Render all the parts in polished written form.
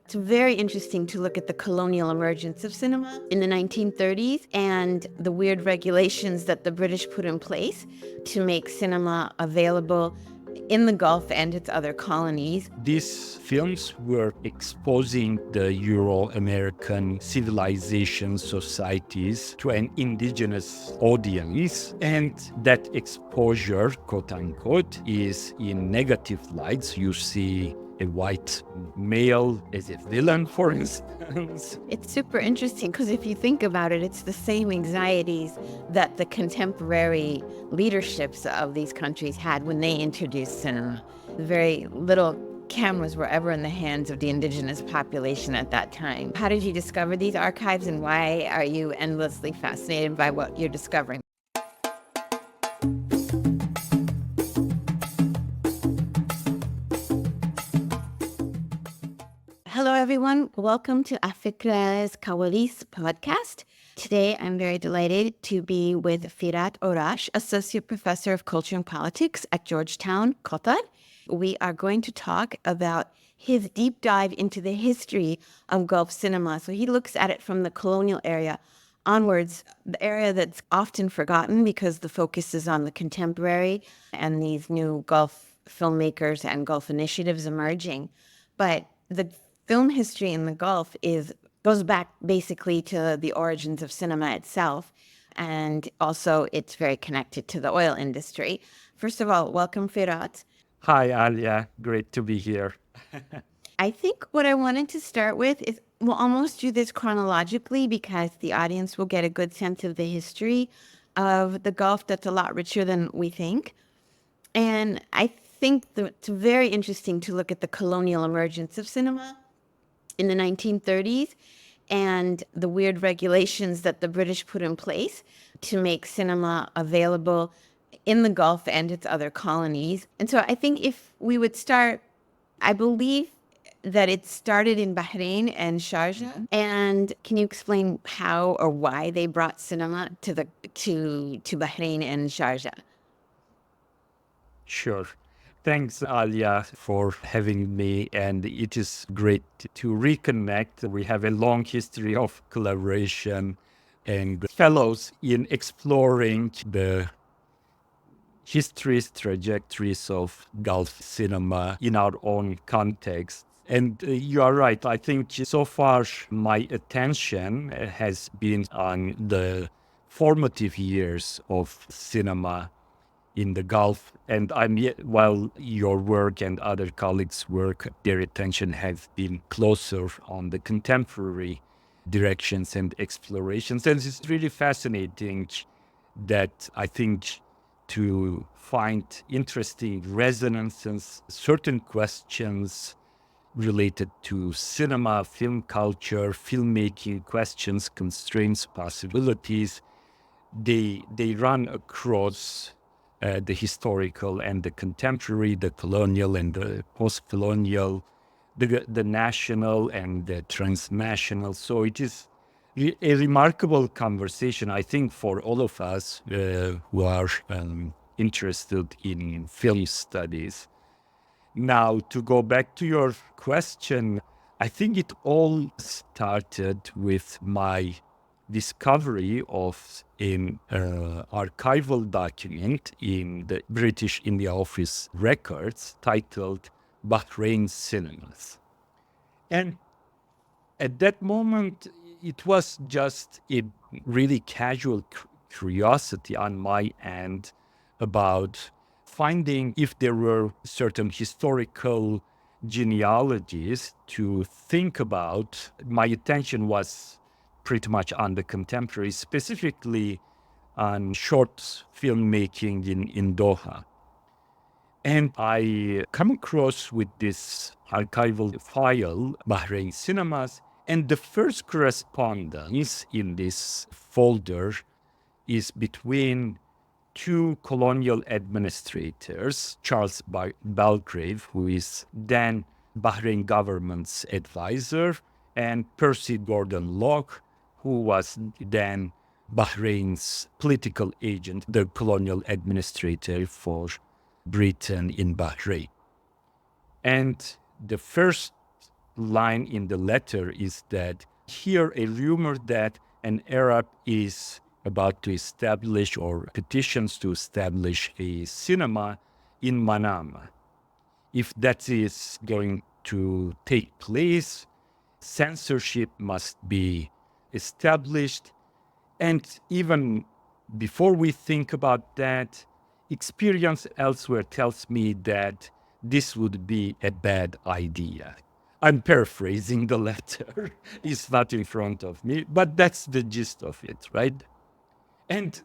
It's very interesting to look at the colonial emergence of cinema in the 1930s and the weird regulations that the British put in place to make cinema available in the Gulf and its other colonies. These films were exposing the Euro-American civilization societies to an indigenous audience, and that exposure, quote unquote, is in negative lights. You see a white male as a villain, for instance. It's super interesting because if you think about it, it's the same anxieties that the contemporary leaderships of these countries had when they introduced cinema. Very little cameras were ever in the hands of the indigenous population at that time. How did you discover these archives, and why are you endlessly fascinated by what you're discovering? Hello, everyone. Welcome to Afikra's Kawalis podcast. Today, I'm very delighted to be with Firat Oruc, Associate Professor of Culture and Politics at Georgetown Qatar. We are going to talk about his deep dive into the history of Gulf cinema. So he looks at it from the colonial era onwards, the area that's often forgotten because the focus is on the contemporary and these new Gulf filmmakers and Gulf initiatives emerging. But the film history in the Gulf goes back basically to the origins of cinema itself, and also it's very connected to the oil industry. First of all, welcome, Firat. Hi, Alia. Great to be here. I think what I wanted to start with is we'll almost do this chronologically because the audience will get a good sense of the history of the Gulf that's a lot richer than we think. And I think that it's very interesting to look at the colonial emergence of cinema in the 1930s and the weird regulations that the British put in place to make cinema available in the Gulf and its other colonies. And so I think if we would start, I believe that it started in Bahrain and Sharjah. And can you explain how or why they brought cinema to Bahrain and Sharjah? Sure. Thanks, Alia, for having me. And it is great to reconnect. We have a long history of collaboration and fellows in exploring the histories, trajectories of Gulf cinema in our own context. And you are right. I think so far my attention has been on the formative years of cinema in the Gulf. And while your work and other colleagues' work, their attention has been closer on the contemporary directions and explorations. And it's really fascinating that I think to find interesting resonances, certain questions related to cinema, film culture, filmmaking questions, constraints, possibilities, they run across the historical and the contemporary, the colonial and the post-colonial, the national and the transnational. So it is a remarkable conversation, I think, for all of us who are interested in film studies. Now, to go back to your question, I think it all started with my discovery of an archival document in the British India Office records titled Bahrain Cinemas. And at that moment, it was just a really casual curiosity on my end about finding if there were certain historical genealogies to think about. My attention was pretty much on the contemporary, specifically on short filmmaking in Doha. And I come across with this archival file, Bahrain Cinemas, and the first correspondence in this folder is between two colonial administrators, Charles Belgrave, who is then Bahrain government's advisor, and Percy Gordon Locke, who was then Bahrain's political agent, the colonial administrator for Britain in Bahrain. And the first line in the letter is that here a rumor that an Arab is about to establish or petitions to establish a cinema in Manama. If that is going to take place, censorship must be established. And even before we think about that, experience elsewhere tells me that this would be a bad idea. I'm paraphrasing the letter. It's not in front of me, but that's the gist of it, right? And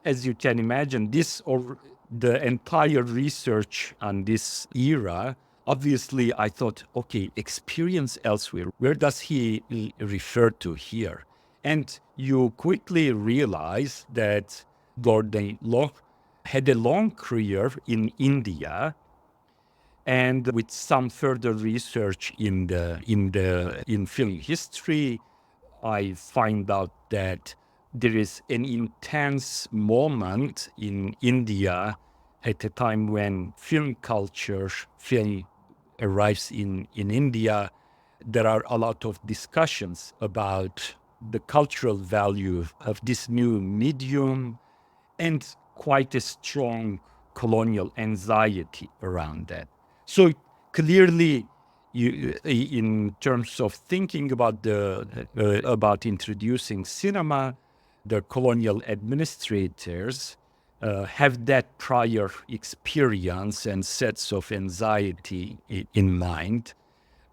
as you can imagine, the entire research on this era, obviously I thought, okay, experience elsewhere. Where does he refer to here? And you quickly realize that Gordon Locke had a long career in India, and with some further research in film history, I find out that there is an intense moment in India at a time when film arrives in India. There are a lot of discussions about the cultural value of this new medium and quite a strong colonial anxiety around that. So clearly, in terms of thinking about introducing cinema, the colonial administrators have that prior experience and sets of anxiety in mind.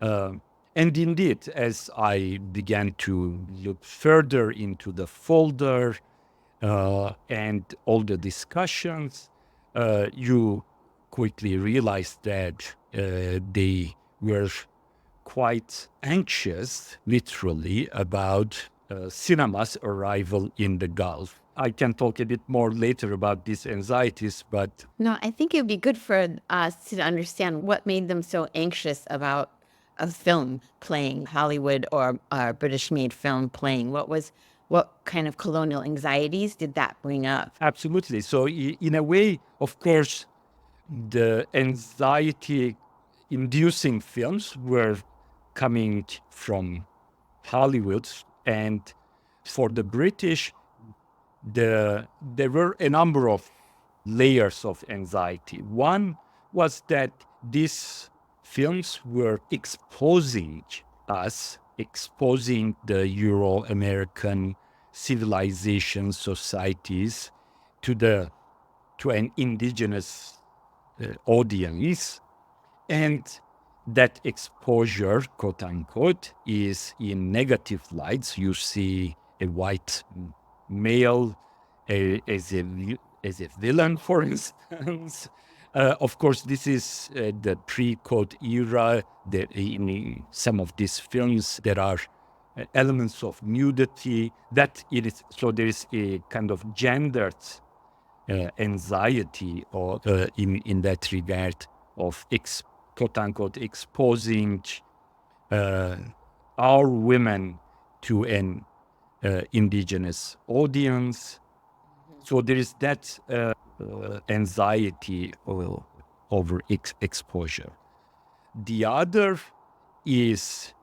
And indeed, as I began to look further into the folder and all the discussions, you quickly realize that they were quite anxious, literally, about cinema's arrival in the Gulf. I can talk a bit more later about these anxieties, but No, I think it would be good for us to understand what made them so anxious about a film playing, Hollywood or British-made film playing. What kind of colonial anxieties did that bring up? absolutely. So in a way, of course, the anxiety-inducing films were coming from Hollywood, and for the British, there were a number of layers of anxiety. One was that these films were exposing the Euro-American civilization societies to an indigenous audience, and that exposure, quote unquote, is in negative lights. You see a white male as a villain, for instance. Of course, this is the pre-code era. In some of these films, there are elements of nudity. So there is a kind of gendered anxiety or in that regard of quote unquote exposing our women to an indigenous audience. So there is that anxiety over exposure. The other it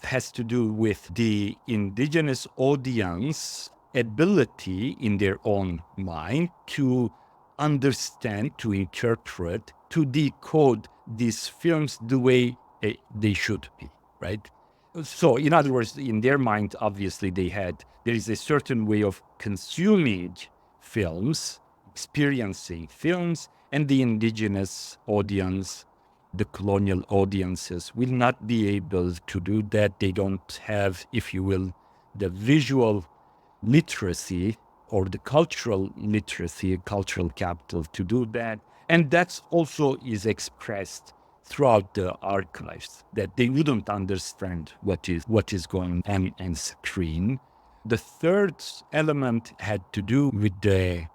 has to do with the indigenous audience ability in their own mind to understand, to interpret, to decode these films the way they should be, right? So, in other words, in their mind, obviously, there is a certain way of consuming films, experiencing films, and the indigenous audience, the colonial audiences, will not be able to do that. They don't have, if you will, the visual literacy or the cultural literacy, cultural capital to do that. And that's also is expressed throughout the archives, that they wouldn't understand what is going on screen. The third element had to do with the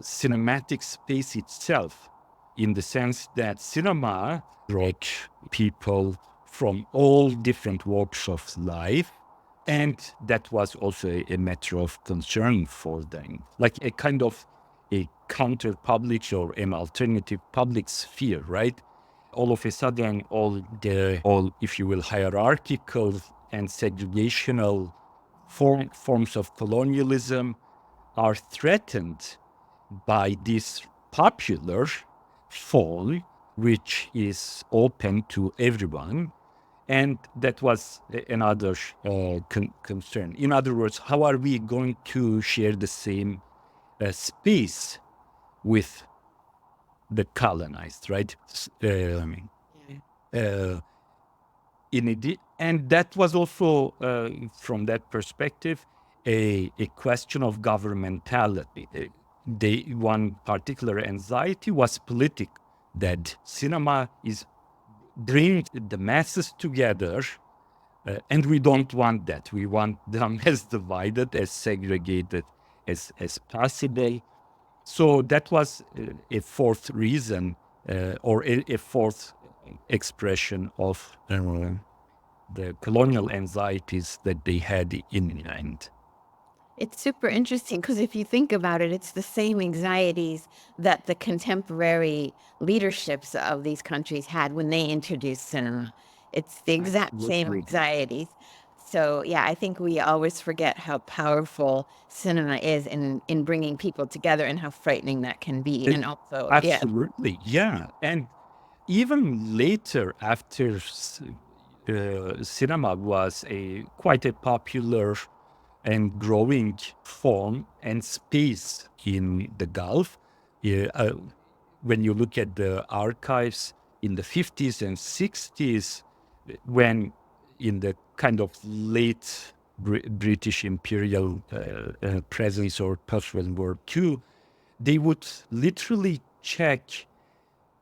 cinematic space itself, in the sense that cinema brought people from all different walks of life, and that was also a matter of concern for them, like a kind of a counter public or an alternative public sphere, right? all of a sudden, all, if you will, hierarchical and segregational forms of colonialism are threatened by this popular form, which is open to everyone. And that was another concern. In other words, how are we going to share the same space with the colonized, right? And that was also, from that perspective, a question of governmentality. One particular anxiety was political, that cinema is bring the masses together, and we don't want that. We want them as divided, as segregated as possible. So that was a fourth reason, or a fourth expression of the colonial anxieties that they had in mind. It's super interesting because if you think about it, it's the same anxieties that the contemporary leaderships of these countries had when they introduced cinema. It's the exact same anxieties. So yeah, I think we always forget how powerful cinema is in bringing people together and how frightening that can be. And also, yeah. Absolutely, yeah. And even later, after cinema was quite a popular and growing form and space in the Gulf. When you look at the archives in the 50s and 60s, when in the kind of late British imperial presence or post-World War II, they would literally check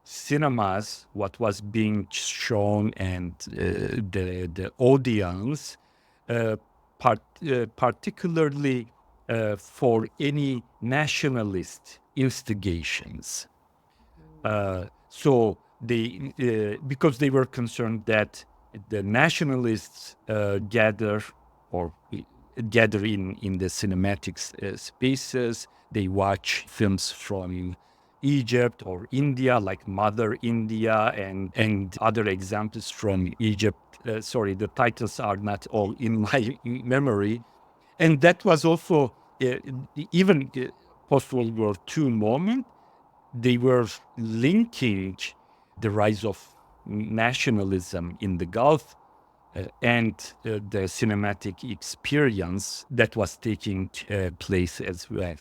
cinemas, what was being shown, and the audience, particularly for any nationalist instigations. So they, because they were concerned that the nationalists gather in the cinematic spaces. They watch films from Egypt or India, like Mother India, and other examples from Egypt. Sorry, the titles are not all in my memory. And that was also, even post-World War II moment, they were linking the rise of nationalism in the Gulf and the cinematic experience that was taking place as well.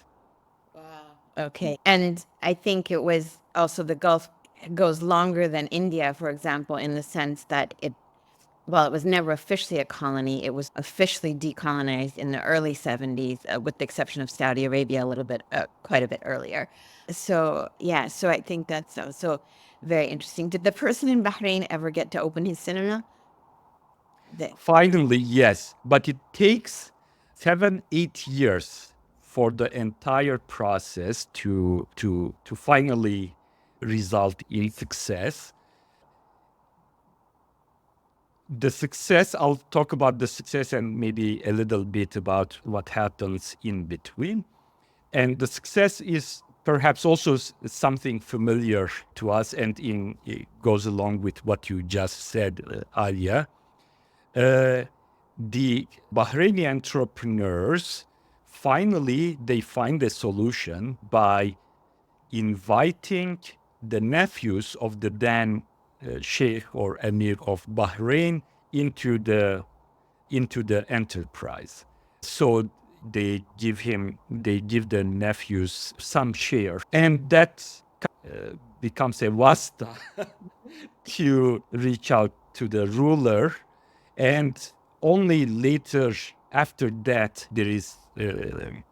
Okay. And I think it was also the Gulf goes longer than India, for example, in the sense that it was never officially a colony. It was officially decolonized in the early 70s, with the exception of Saudi Arabia, a little bit, quite a bit earlier. So, yeah, so I think that's so very interesting. Did the person in Bahrain ever get to open his cinema? Finally, yes, but it takes 7-8 years for the entire process to finally result in success. The success, I'll talk about the success and maybe a little bit about what happens in between. And the success is perhaps also something familiar to us, and it goes along with what you just said, Alia. The Bahraini entrepreneurs, finally, they find a solution by inviting the nephews of the then Sheikh or Emir of Bahrain into the enterprise. So they give the nephews some share, and that becomes a wasta to reach out to the ruler. And only later, after that, there is a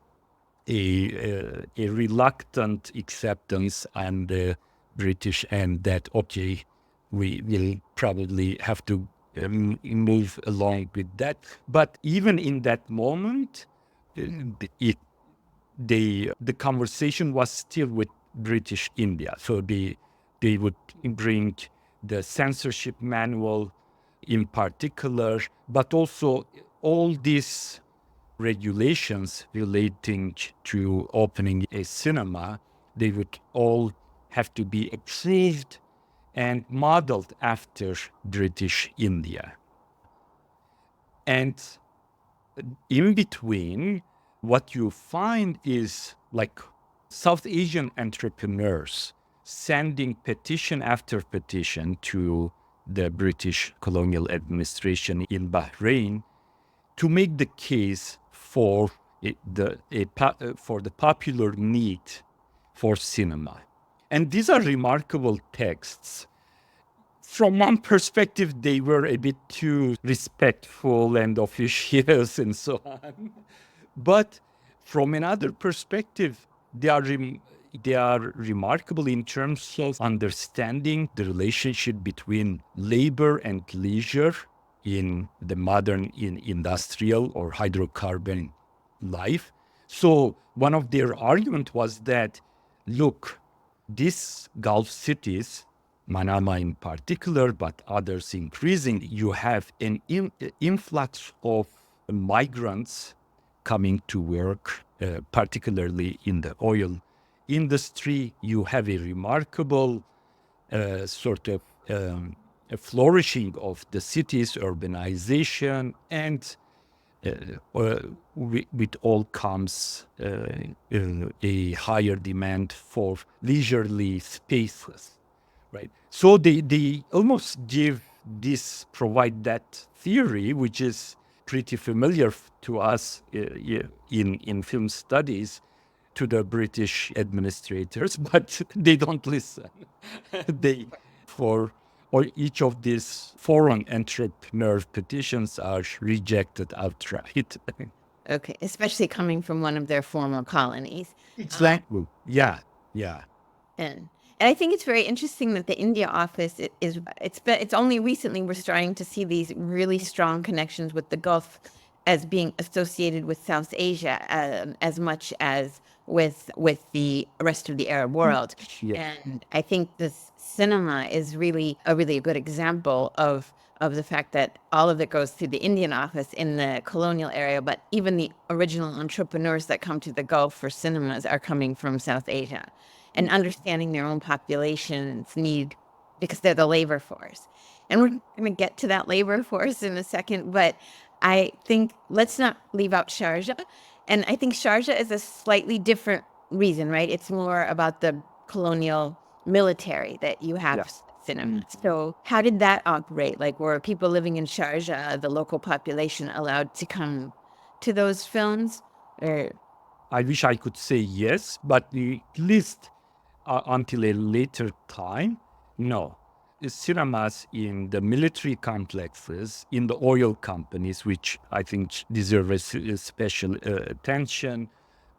reluctant acceptance and the British, and that, okay, we will probably have to move along with that. But even in that moment, the conversation was still with British India. So they would bring the censorship manual in particular, but also all these regulations relating to opening a cinema, they would all have to be approved and modeled after British India. And in between, what you find is like South Asian entrepreneurs sending petition after petition to the British colonial administration in Bahrain to make the case for the popular need for cinema. And these are remarkable texts. From one perspective, they were a bit too respectful and officious and so on. But from another perspective, they are remarkable in terms of understanding the relationship between labor and leisure in the modern industrial or hydrocarbon life. So one of their argument was that, look, these Gulf cities, Manama in particular, but others increasing, you have an influx of migrants coming to work, particularly in the oil industry. You have a remarkable sort of a flourishing of the cities, urbanization, and with all comes a higher demand for leisurely spaces, right? So they almost provide that theory, which is pretty familiar to us in film studies, to the British administrators, but they don't listen. they for or each of these foreign entrepreneur petitions are rejected outright. Okay, especially coming from one of their former colonies. Exactly. Yeah. And I think it's very interesting that the India office it's only recently we're starting to see these really strong connections with the Gulf as being associated with South Asia as much as with the rest of the Arab world. Yeah. And I think this cinema is really a good example of the fact that all of it goes through the Indian office in the colonial area, but even the original entrepreneurs that come to the Gulf for cinemas are coming from South Asia and understanding their own population's need because they're the labor force. And we're going to get to that labor force in a second, but I think let's not leave out Sharjah. And I think Sharjah is a slightly different reason, right? It's more about the colonial military that you have cinema. So how did that operate? Like, were people living in Sharjah, the local population, allowed to come to those films? Or I wish I could say yes, but at least until a later time, no. The cinemas in the military complexes, in the oil companies, which I think deserve a special attention,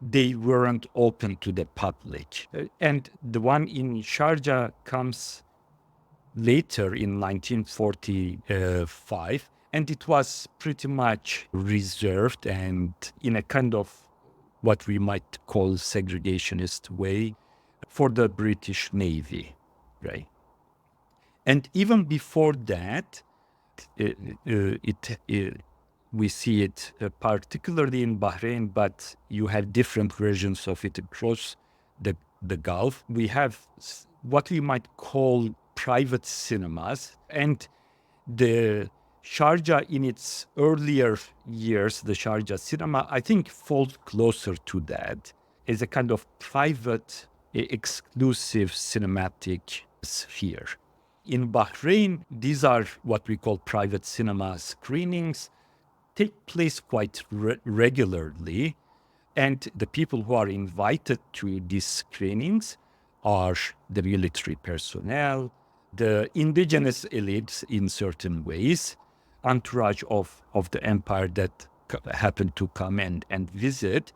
they weren't open to the public. And the one in Sharjah comes later in 1945, and it was pretty much reserved and in a kind of what we might call segregationist way for the British Navy, right? And even before that, we see it particularly in Bahrain, but you have different versions of it across the Gulf. We have what we might call private cinemas, and the Sharjah in its earlier years, the Sharjah cinema, I think falls closer to that as a kind of private, exclusive cinematic sphere. In Bahrain, these are what we call private cinema screenings, take place quite regularly. And the people who are invited to these screenings are the military personnel, the indigenous elites in certain ways, entourage of the empire that happen to come and visit.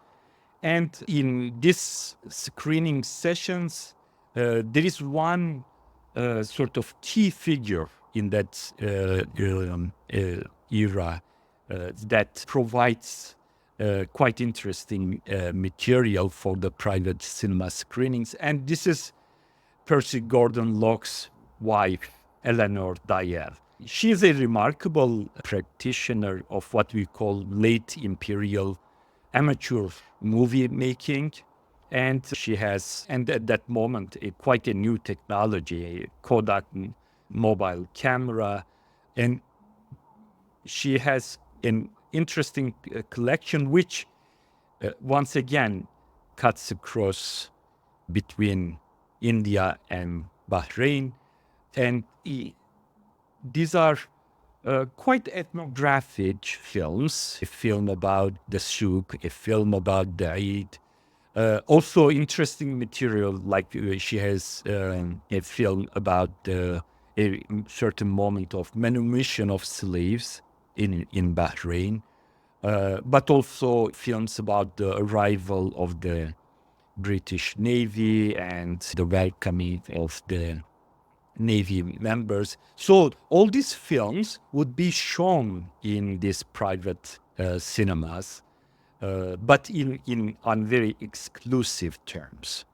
And in these screening sessions, there is one sort of key figure in that era that provides quite interesting material for the private cinema screenings. And this is Percy Gordon Locke's wife, Eleanor Dyer. She is a remarkable practitioner of what we call late imperial amateur movie making. And she has, and at that moment, quite a new technology, a Kodak mobile camera. And she has an interesting collection, which once again cuts across between India and Bahrain. And these are quite ethnographic films, a film about the souk, a film about the Eid. Also interesting material, like she has a film about a certain moment of manumission of slaves in Bahrain, but also films about the arrival of the British Navy and the welcoming of the Navy members. So all these films would be shown in these private cinemas, but in on very exclusive terms.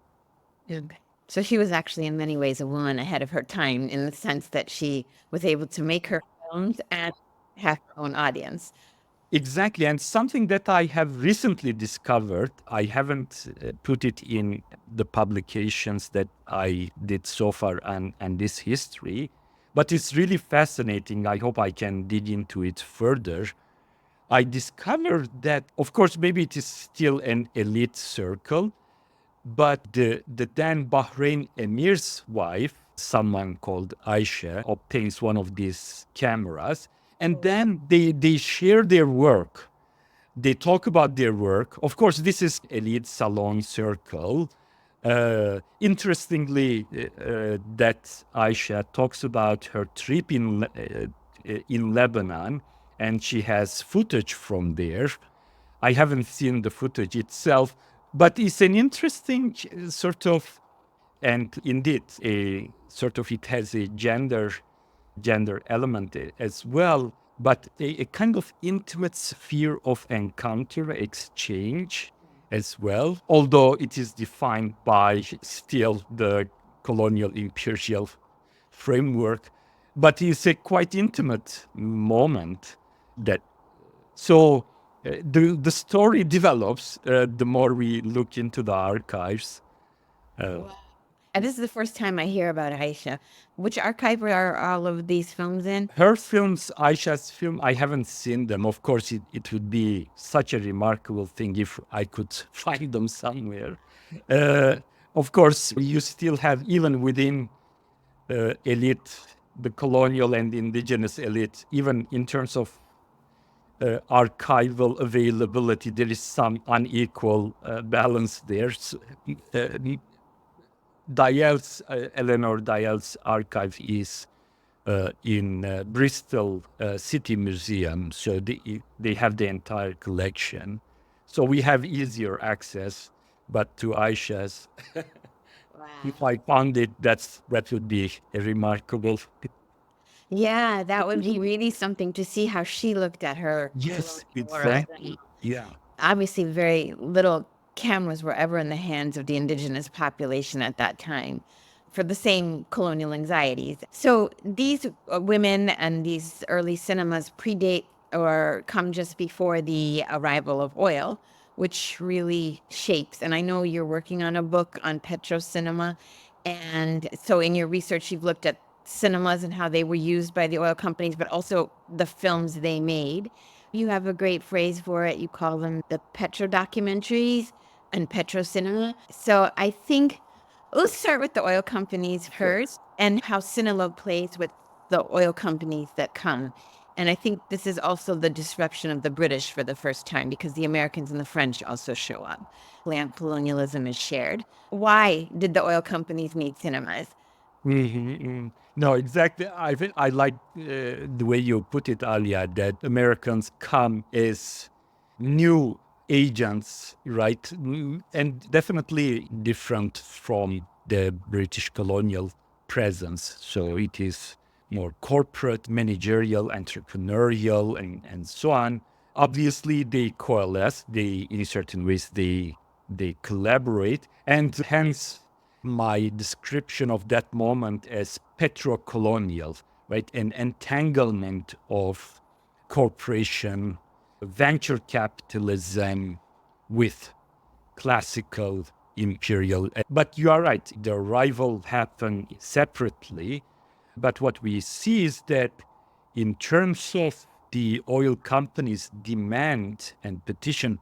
Okay. So she was actually in many ways a woman ahead of her time in the sense that she was able to make her films and have her own audience. Exactly, and something that I have recently discovered, I haven't put it in the publications that I did so far and this history, but it's really fascinating. I hope I can dig into it further. I discovered that, of course, maybe it is still an elite circle, but the then Bahrain emir's wife, someone called Aisha, obtains one of these cameras, and then they share their work. They talk about their work. Of course, this is elite salon circle. Interestingly, that Aisha talks about her trip in Lebanon, and she has footage from there. I haven't seen the footage itself, but it's an interesting sort of, and indeed, a sort of it has a gender element as well, but a kind of intimate sphere of encounter, exchange as well, although it is defined by still the colonial imperial framework. But it's a quite intimate moment that so the story develops the more we look into the archives. And this is the first time I hear about Aisha. Which archive are all of these films in? Her films, Aisha's film, I haven't seen them. Of course, it would be such a remarkable thing if I could find them somewhere. Uh, of course, you still have, even within elite, the colonial and indigenous elite, even in terms of archival availability, there is some unequal balance there. So, Eleanor Dial's archive is in Bristol City Museum, so they have the entire collection. So we have easier access, but to Aisha's, if I found it, that would be a remarkable. Yeah, that would be really something to see how she looked at her Yes, colonial world. exactly. Yeah. Obviously, very little cameras were ever in the hands of the indigenous population at that time for the same colonial anxieties. So these women and these early cinemas predate or come just before the arrival of oil, which really shapes. And I know you're working on a book on petro cinema. And so in your research, you've looked at cinemas and how they were used by the oil companies, but also the films they made. You have a great phrase for it. You call them the Petro-Documentaries and petro-cinema. So I think let's start with the oil companies first and how cinema plays with the oil companies that come. And I think this is also the disruption of the British for the first time because the Americans and the French also show up. Land colonialism is shared. Why did the oil companies need cinemas? No, exactly. I like the way you put it, Alia, that Americans come as new agents, right? And definitely different from the British colonial presence. So it is more corporate, managerial, entrepreneurial, and so on. Obviously, they coalesce. They, in certain ways, they collaborate, and hence my description of that moment as petro-colonial, right? An entanglement of corporation, venture capitalism with classical imperial. But you are right, the arrival happened separately. But what we see is that in terms of the oil companies' demand and petition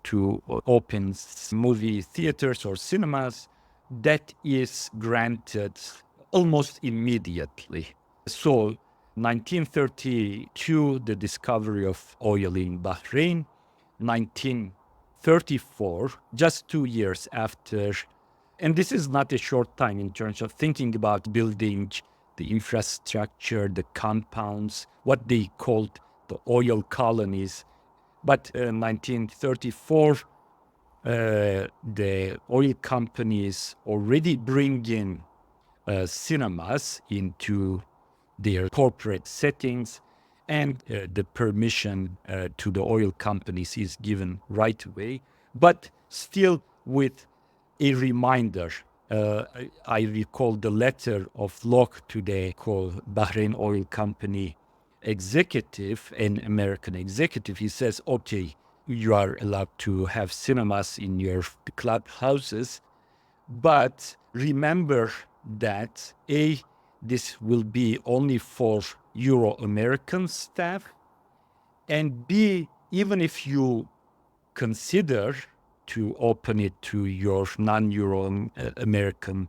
to open movie theaters or cinemas, that is granted almost immediately. So 1932, the discovery of oil in Bahrain. 1934, just 2 years after, and this is not a short time in terms of thinking about building the infrastructure, the compounds, what they called the oil colonies. But 1934, the oil companies already bring in cinemas into their corporate settings, and the permission to the oil companies is given right away, but still with a reminder. I recall the letter of Locke to the Bahrain Oil Company executive, an American executive. He says, okay, you are allowed to have cinemas in your clubhouses, but remember that A, this will be only for Euro-American staff, and B, even if you consider to open it to your non-Euro-American,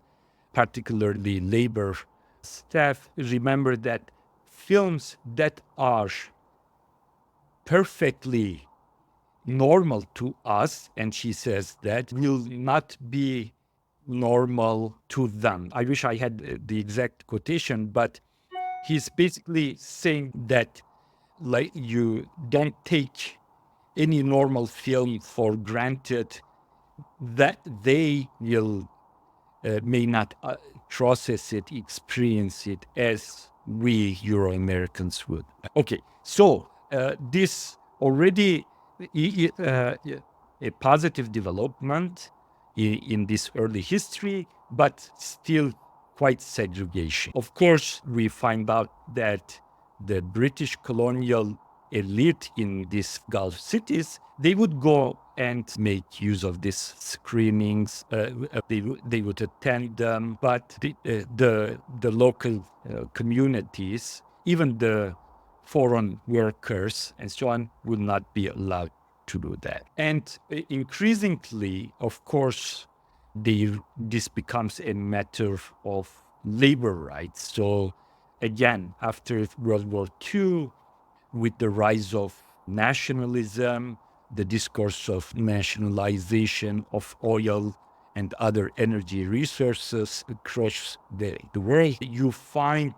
particularly labor staff, remember that films that are perfectly normal to us, and she says that, will not be normal to them. I wish I had the exact quotation, but he's basically saying that like you don't take any normal film for granted, that they will may not process it, experience it as we Euro-Americans would. Okay, so this already a positive development in this early history, but still quite segregation. Of course, we find out that the British colonial elite in these Gulf cities, they would go and make use of these screenings. They would attend them, but the local communities, even the foreign workers and so on, would not be allowed to do that. And increasingly, of course, this becomes a matter of labor rights. So again, after World War II, with the rise of nationalism, the discourse of nationalization of oil and other energy resources across the world, you find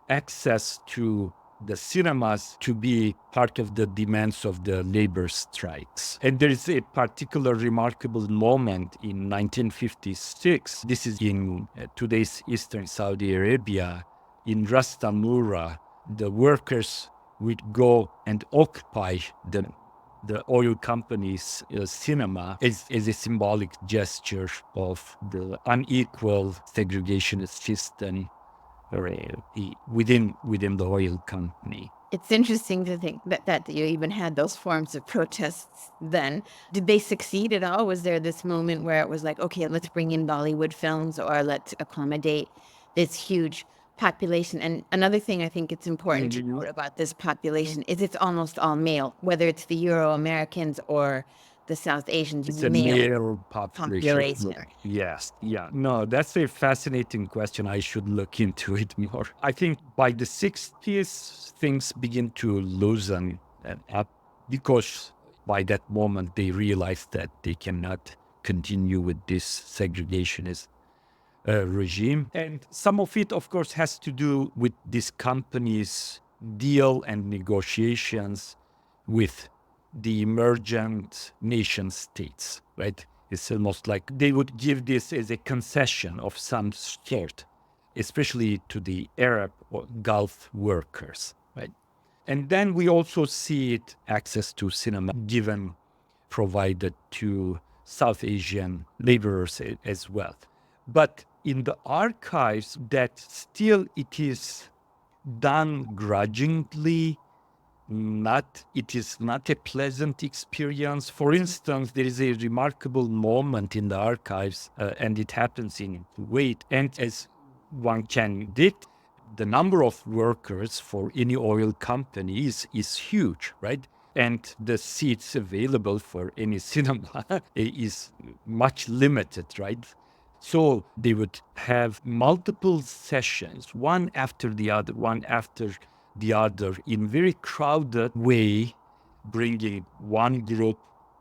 access to the cinemas to be part of the demands of the labor strikes. And there is a particular remarkable moment in 1956. This is in today's eastern Saudi Arabia, in Ras Tamura. The workers would go and occupy the oil company's cinema as a symbolic gesture of the unequal segregationist system within the oil company. It's interesting to think that you even had those forms of protests then. Did they succeed at all? Was there this moment where it was like, okay, let's bring in Bollywood films, or let's accommodate this huge population? And another thing I think it's important to note about this population is it's almost all male, whether it's the Euro-Americans or the South Asians. It's a male population. Yes, yeah. No, that's a fascinating question. I should look into it more. I think by the 60s, things begin to loosen up, because by that moment they realized that they cannot continue with this segregationist regime. And some of it, of course, has to do with these companies' deal and negotiations with the emergent nation states, right? It's almost like they would give this as a concession of some sort, especially to the Arab or Gulf workers, right? And then we also see it, access to cinema provided to South Asian laborers as well. But in the archives, that still it is done grudgingly, it is not a pleasant experience. For instance, there is a remarkable moment in the archives, and it happens in Kuwait. And as one can predict, the number of workers for any oil company is huge, right? And the seats available for any cinema is much limited, right? So they would have multiple sessions, one after the other, in very crowded way, bringing one group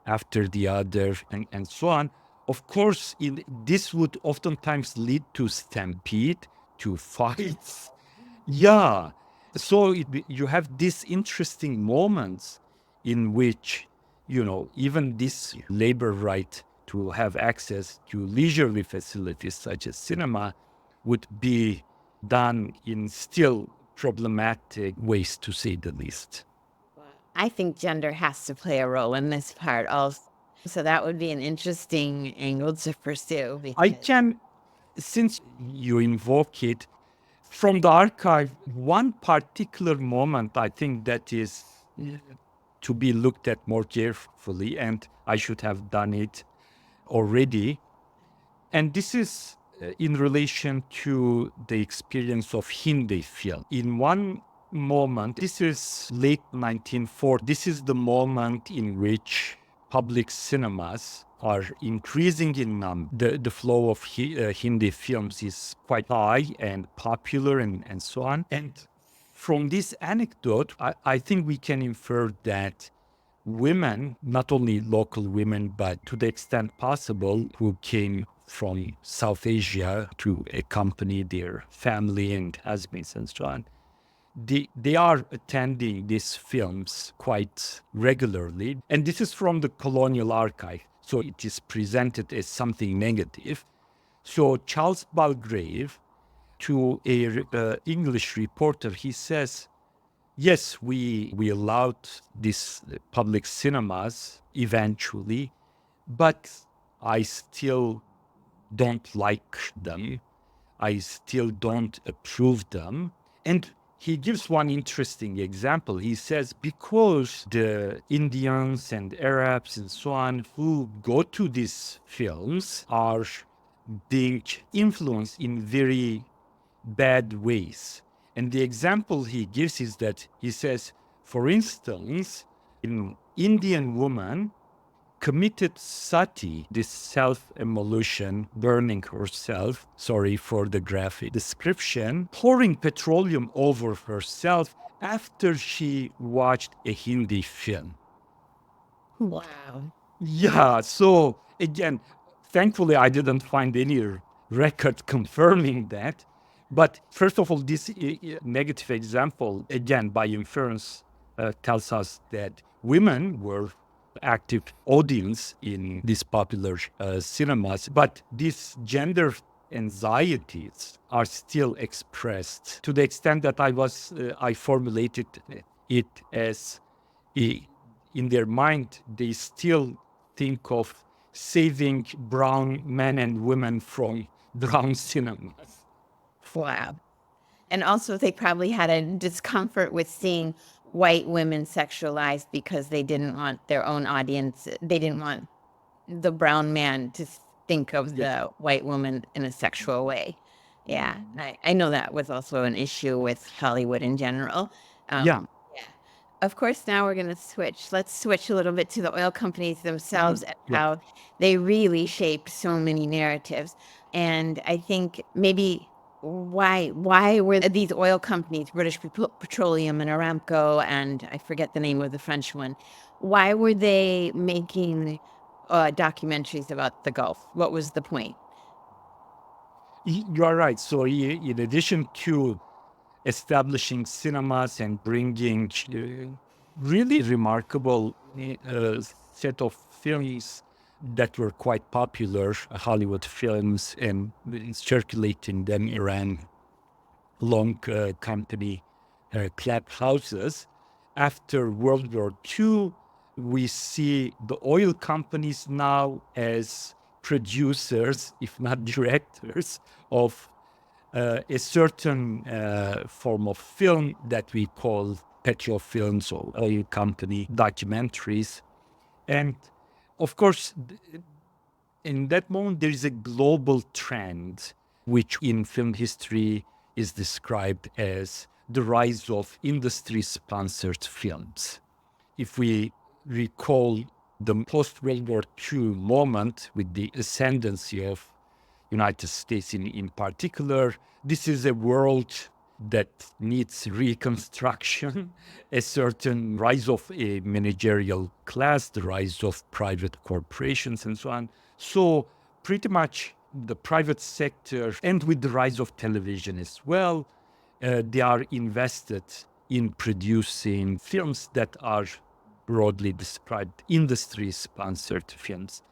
after the other, and so on. Of course, this would oftentimes lead to stampede, to fights. Yeah. So you have these interesting moments in which, even this labor right to have access to leisurely facilities such as cinema would be done in still problematic ways, to say the least. I think gender has to play a role in this part also. So that would be an interesting angle to pursue. I can, since you invoke it, from the archive, one particular moment I think that is to be looked at more carefully, and I should have done it already. And this is in relation to the experience of Hindi film. In one moment, this is late 1940, this is the moment in which public cinemas are increasing in number. The flow of Hindi films is quite high and popular, and so on. And from this anecdote, I think we can infer that women, not only local women, but to the extent possible, who came from South Asia to accompany their family and husbands and so on, they are attending these films quite regularly. And this is from the Colonial archive, so it is presented as something negative. So Charles Belgrave, to a English reporter, he says, yes, we allowed these public cinemas eventually, but I still don't like them. I still don't approve them. And he gives one interesting example. He says, because the Indians and Arabs and so on who go to these films are being influenced in very bad ways. And the example he gives is that he says, for instance, an Indian woman committed sati, this self-immolation, burning herself, sorry for the graphic description, pouring petroleum over herself after she watched a Hindi film. Wow. Yeah, so again, thankfully I didn't find any record confirming that. But first of all, this negative example, again, by inference, tells us that women were active audience in these popular cinemas. But these gender anxieties are still expressed to the extent that I formulated it as in their mind, they still think of saving brown men and women from brown cinemas. Wow. And also, they probably had a discomfort with seeing white women sexualized because they didn't want their own audience, they didn't want the brown man to think of the white woman in a sexual way. Yeah, I know that was also an issue with Hollywood in general. Yeah. Yeah. Of course, now we're going to switch. Let's switch a little bit to the oil companies themselves and how they really shaped so many narratives. And I think maybe why were these oil companies, British Petroleum and Aramco, and I forget the name of the French one, why were they making documentaries about the Gulf? What was the point? You are right. So, in addition to establishing cinemas and bringing really remarkable set of films that were quite popular, Hollywood films, and circulating them around long company club houses. After World War II, we see the oil companies now as producers, if not directors, of a certain form of film that we call Petro Films or oil company documentaries. And of course, in that moment, there is a global trend, which in film history is described as the rise of industry-sponsored films. If we recall the post-World War II moment with the ascendancy of United States in particular, this is a world that needs reconstruction, a certain rise of a managerial class, the rise of private corporations and so on. So pretty much the private sector, and with the rise of television as well, they are invested in producing films that are broadly described industry-sponsored films.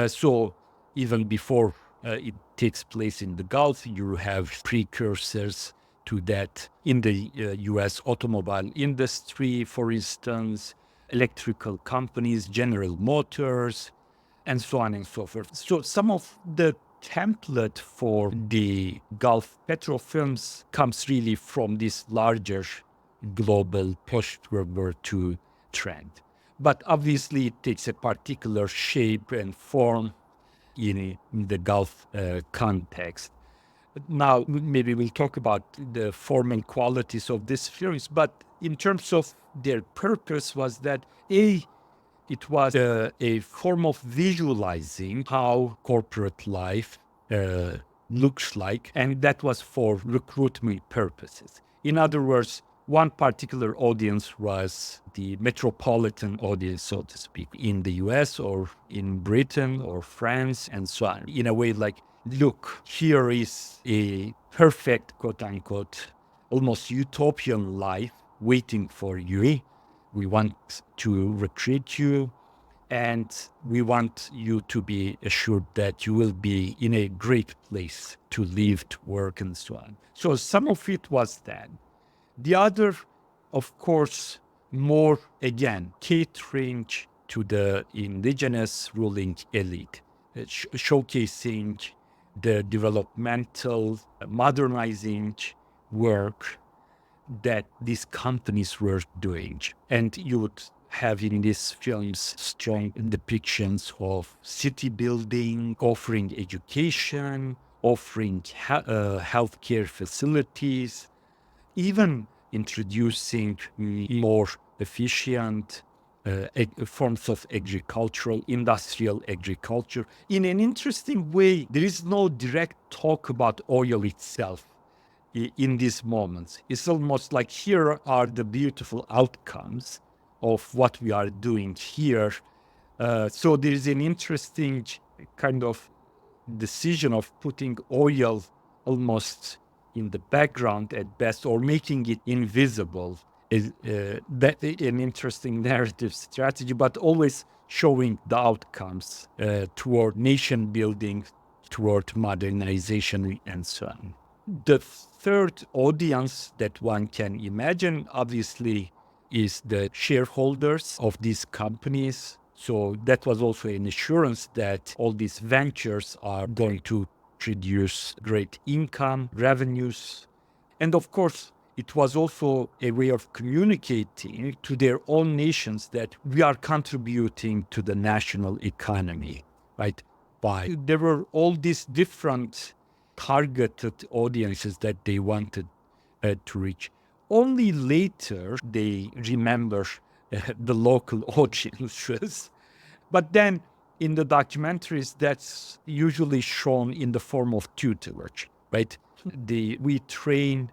So even before it takes place in the Gulf, you have precursors to that in the US automobile industry, for instance, electrical companies, General Motors, and so on and so forth. So some of the template for the Gulf petro films comes really from this larger global post-World War II trend. But obviously it takes a particular shape and form in the Gulf context. Now, maybe we'll talk about the form and qualities of these films, but in terms of their purpose was that, it was a form of visualizing how corporate life looks like, and that was for recruitment purposes. In other words, one particular audience was the metropolitan audience, so to speak, in the US or in Britain or France and so on. In a way, like, look, here is a perfect, quote unquote, almost utopian life waiting for you. We want to recruit you, and we want you to be assured that you will be in a great place to live, to work, and so on. So some of it was that. The other, of course, more, again, catering to the indigenous ruling elite, showcasing the developmental, modernizing work that these companies were doing. And you would have in these films strong depictions of city building, offering education, offering healthcare facilities, even introducing more efficient forms of agricultural, industrial agriculture. In an interesting way, there is no direct talk about oil itself in these moments. It's almost like here are the beautiful outcomes of what we are doing here. So there is an interesting kind of decision of putting oil almost in the background at best, or making it invisible. Is that an interesting narrative strategy, but always showing the outcomes toward nation building, toward modernization, and so on. The third audience that one can imagine, obviously, is the shareholders of these companies. So that was also an assurance that all these ventures are going to produce great income, revenues. And of course, it was also a way of communicating to their own nations that we are contributing to the national economy, right? There were all these different targeted audiences that they wanted to reach. Only later they remember the local audiences. But then in the documentaries, that's usually shown in the form of tutelage, right? We train,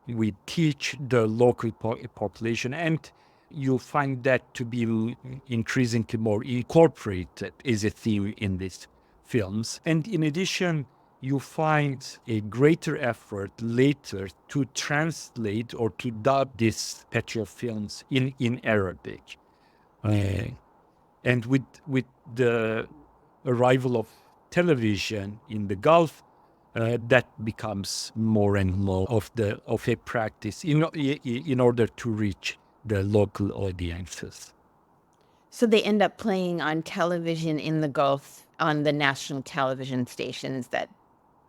we teach the local population, and you'll find that to be increasingly more incorporated as a theme in these films. And in addition, you find a greater effort later to translate or to dub these Petro films in Arabic. And with the arrival of television in the Gulf, that becomes more and more of a practice in order to reach the local audiences. So they end up playing on television in the Gulf on the national television stations that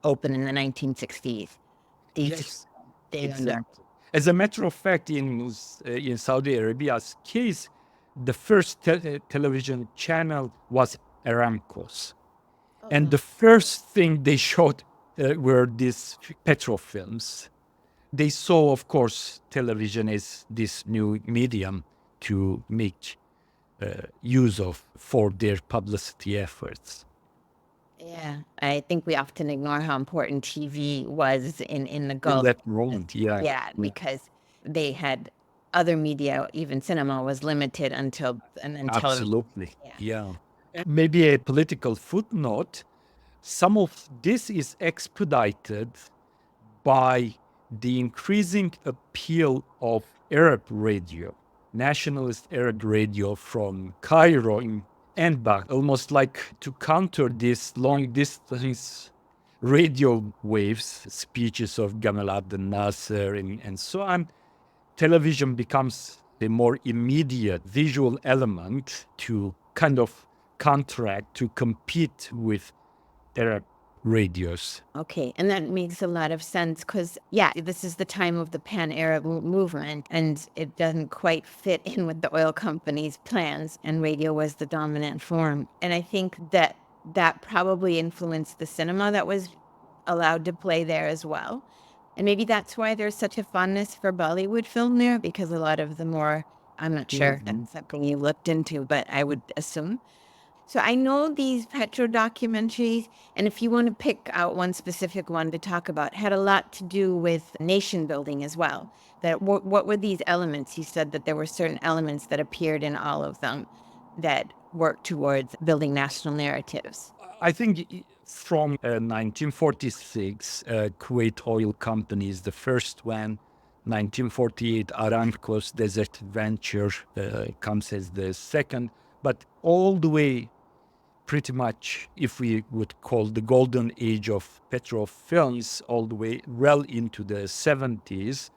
opened in the 1960s. Yes, exactly. As a matter of fact, in Saudi Arabia's case, the first television channel was Aramco's. And the first thing they showed were these petro films. They saw, of course, television as this new medium to make use of for their publicity efforts. Yeah, I think we often ignore how important TV was in the In Gulf. that moment, yeah. Yeah, because they had other media, even cinema was limited until and then television. Absolutely, yeah. Maybe a political footnote. Some of this is expedited by the increasing appeal of Arab radio, nationalist Arab radio from Cairo and back, almost like to counter this long distance radio waves, speeches of Gamal Abdel Nasser and so on. Television becomes a more immediate visual element to kind of counteract, to compete with Arab radios. Okay, and that makes a lot of sense because, yeah, this is the time of the pan-Arab movement, and it doesn't quite fit in with the oil companies' plans, and radio was the dominant form. And I think that probably influenced the cinema that was allowed to play there as well. And maybe that's why there's such a fondness for Bollywood film there, because a lot of the more, I'm not sure, that's something you looked into, but I would assume. So I know these Petro-Documentaries, and if you want to pick out one specific one to talk about, had a lot to do with nation building as well. That what were these elements? You said that there were certain elements that appeared in all of them that worked towards building national narratives. I think from 1946, Kuwait Oil Company is the first one. 1948, Aramco's Desert Venture comes as the second. But all the way, pretty much, if we would call the golden age of petro films, all the way well into the 70s,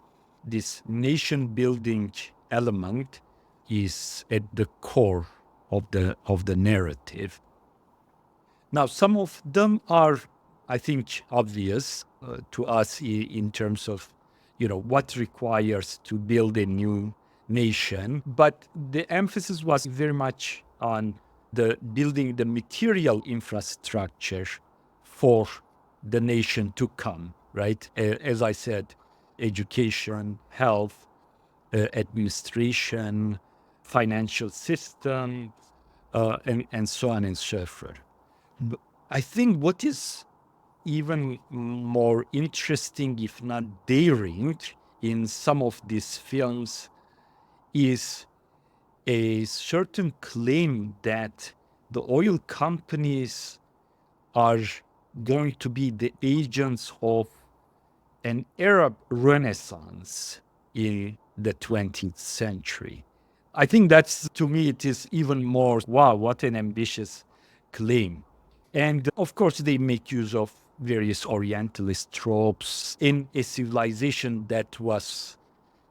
this nation-building element is at the core of the narrative. Now, some of them are, I think, obvious to us in terms of, what requires to build a new nation. But the emphasis was very much on the building the material infrastructure for the nation to come, right? As I said, education, health, administration, financial system, and so on and so forth. I think what is even more interesting, if not daring, in some of these films is a certain claim that the oil companies are going to be the agents of an Arab renaissance in the 20th century. I think that's, to me, it is even more, wow, what an ambitious claim. And of course, they make use of various Orientalist tropes in a civilization that was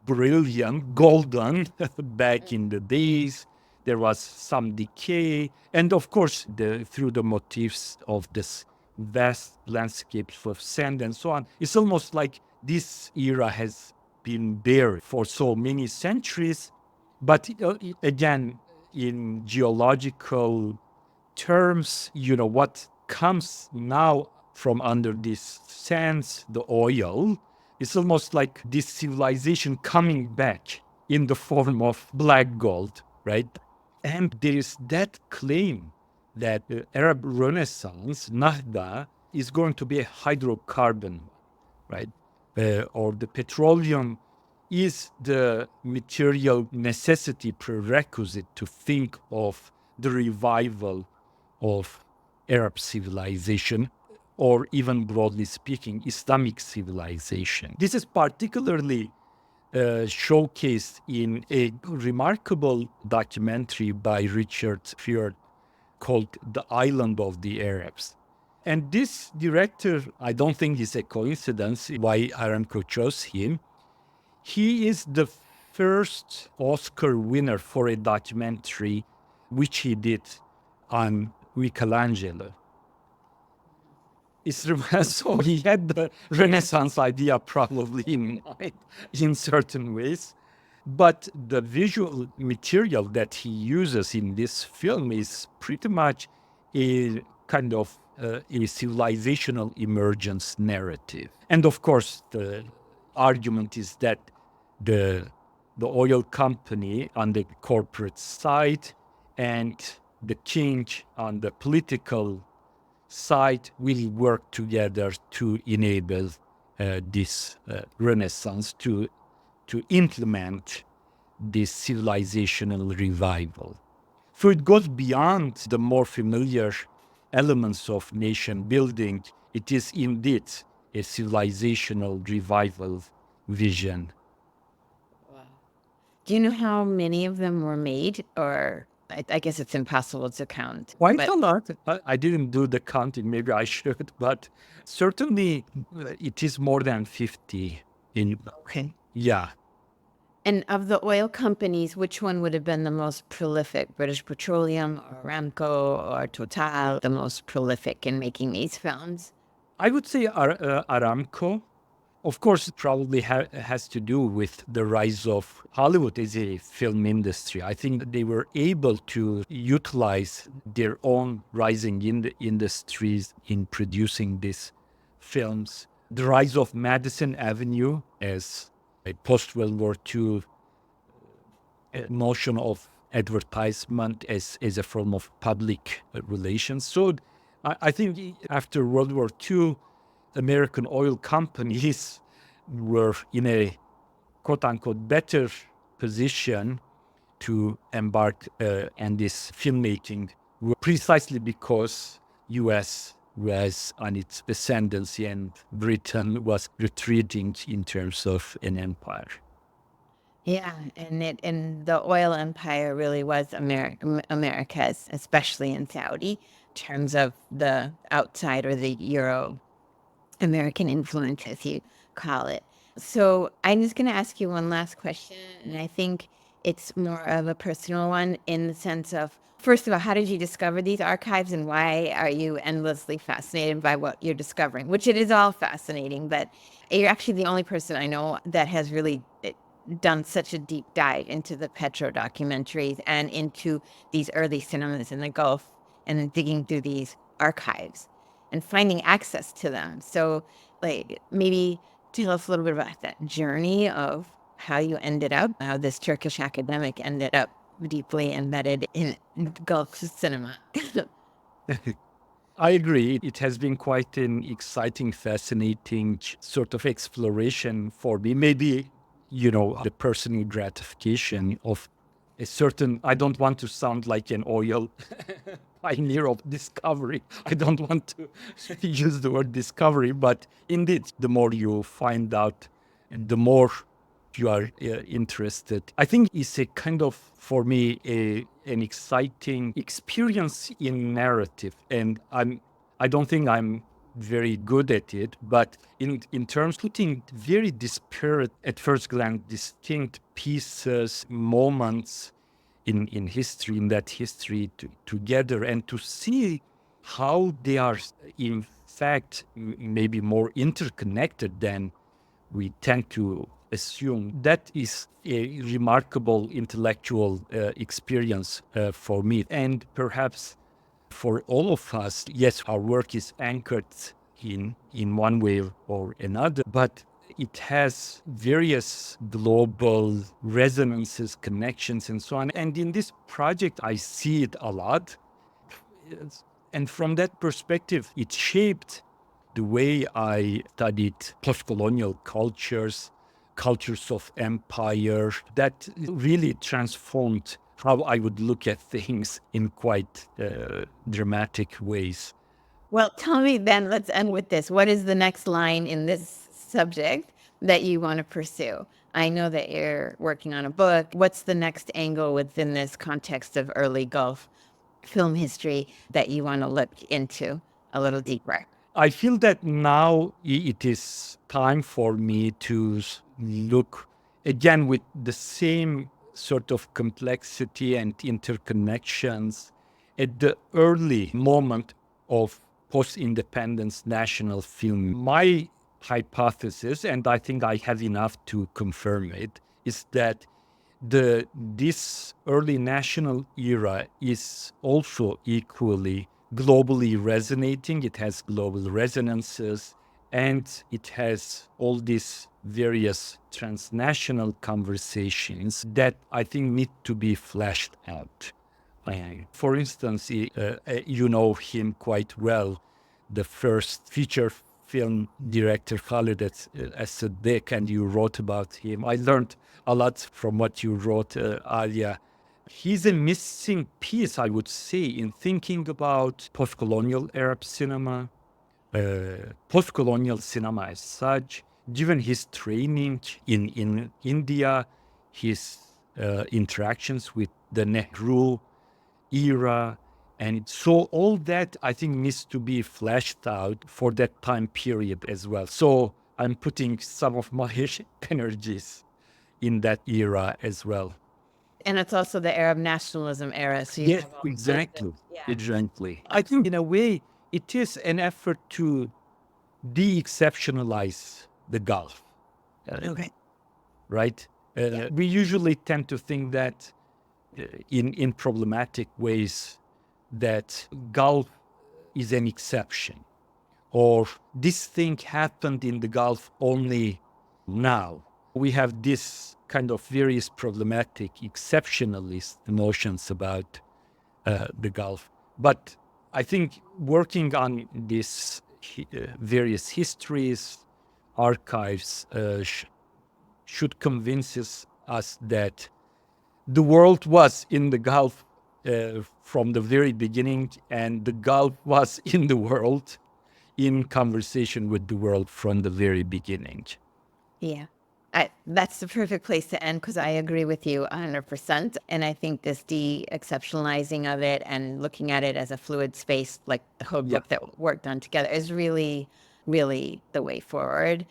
brilliant, golden back in the days. There was some decay. And of course, through the motifs of this vast landscapes of sand and so on, it's almost like this era has been there for so many centuries. But again, in geological terms, what comes now from under these sands, the oil, it's almost like this civilization coming back in the form of black gold, right? And there is that claim that the Arab Renaissance, Nahda, is going to be a hydrocarbon, right? Or the petroleum is the material necessity prerequisite to think of the revival of Arab civilization, or even broadly speaking, Islamic civilization. This is particularly showcased in a remarkable documentary by Richard Firat called The Island of the Arabs. And this director, I don't think it's a coincidence why Aramco chose him. He is the first Oscar winner for a documentary which he did on Michelangelo. So he had the Renaissance idea probably in mind in certain ways. But the visual material that he uses in this film is pretty much a kind of a civilizational emergence narrative. And of course, the argument is that the the oil company on the corporate side and the king on the political side will work together to enable this renaissance, to implement this civilizational revival. So it goes beyond the more familiar elements of nation building. It is indeed a civilizational revival vision. Do you know how many of them were made? Or I guess it's impossible to count. Quite But a lot. I didn't do the counting, maybe I should, but certainly it is more than 50 in. okay. Yeah. And of the oil companies, which one would have been the most prolific? British Petroleum or Aramco or Total, the most prolific in making these films? I would say Aramco. Of course, it probably has to do with the rise of Hollywood as a film industry. I think they were able to utilize their own rising industries in producing these films. The rise of Madison Avenue as a post-World War II notion of advertisement as a form of public relations. So I think after World War II, American oil companies were in a quote-unquote better position to embark on this filmmaking precisely because U.S. was on its ascendancy and Britain was retreating in terms of an empire. Yeah, and the oil empire really was America's, especially in Saudi, in terms of the outside or the Euro American influence, as you call it. So I'm just going to ask you one last question, and I think it's more of a personal one in the sense of, first of all, how did you discover these archives, and why are you endlessly fascinated by what you're discovering? Which it is all fascinating, but you're actually the only person I know that has really done such a deep dive into the Petro-Documentaries and into these early cinemas in the Gulf, and then digging through these archives and finding access to them. So, like, maybe tell us a little bit about that journey of how you ended up, how this Turkish academic ended up deeply embedded in Gulf cinema. I agree. It has been quite an exciting, fascinating sort of exploration for me. Maybe, the personal gratification of a certain, I don't want to sound like an oil pioneer of discovery. I don't want to use the word discovery, but indeed, the more you find out, the more you are interested. I think it's a kind of, for me, an exciting experience in narrative, and I don't think I'm very good at it, but in terms putting very disparate, at first glance, distinct pieces, moments in history, in that history together, and to see how they are in fact maybe more interconnected than we tend to assume. That is a remarkable intellectual experience for me, and perhaps for all of us. Yes, our work is anchored in one way or another, but it has various global resonances, connections, and so on. And in this project, I see it a lot. And from that perspective, it shaped the way I studied post-colonial cultures, cultures of empire, that really transformed how I would look at things in quite dramatic ways. Well, tell me then, let's end with this. What is the next line in this subject that you want to pursue? I know that you're working on a book. What's the next angle within this context of early Gulf film history that you want to look into a little deeper? I feel that now it is time for me to look again with the same sort of complexity and interconnections at the early moment of post-independence national film. My hypothesis, and I think I have enough to confirm it, is that this early national era is also equally globally resonating. It has global resonances, and it has all these various transnational conversations that I think need to be fleshed out. For instance, you know him quite well, the first feature film director Khaled As-Siddiq, and you wrote about him. I learned a lot from what you wrote, Alia. He's a missing piece, I would say, in thinking about post-colonial Arab cinema, post-colonial cinema as such, given his training in India, his interactions with the Nehru era. And so all that, I think, needs to be fleshed out for that time period as well. So I'm putting some of my energies in that era as well. And it's also the Arab nationalism era. So you Yes, have all exactly. yeah. Exactly. I think in a way, it is an effort to de-exceptionalize the Gulf. Okay. Right? Yeah. We usually tend to think that in problematic ways that Gulf is an exception, or this thing happened in the Gulf only now. We have this kind of various problematic exceptionalist notions about the Gulf. But I think working on these various histories, archives, should convince us that the world was in the Gulf from the very beginning, and the Gulf was in the world, in conversation with the world from the very beginning. Yeah. That's the perfect place to end because I agree with you 100%. And I think this de-exceptionalizing of it and looking at it as a fluid space, like the whole book that worked on together, is really, really the way forward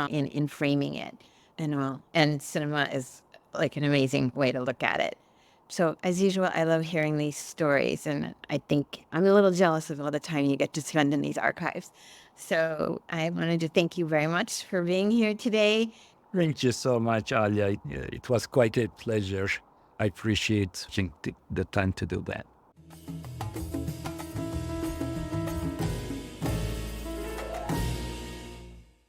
in framing it. And cinema is like an amazing way to look at it. So as usual, I love hearing these stories, and I think I'm a little jealous of all the time you get to spend in these archives. So I wanted to thank you very much for being here today. Thank you so much, Alia. It was quite a pleasure. I appreciate the time to do that.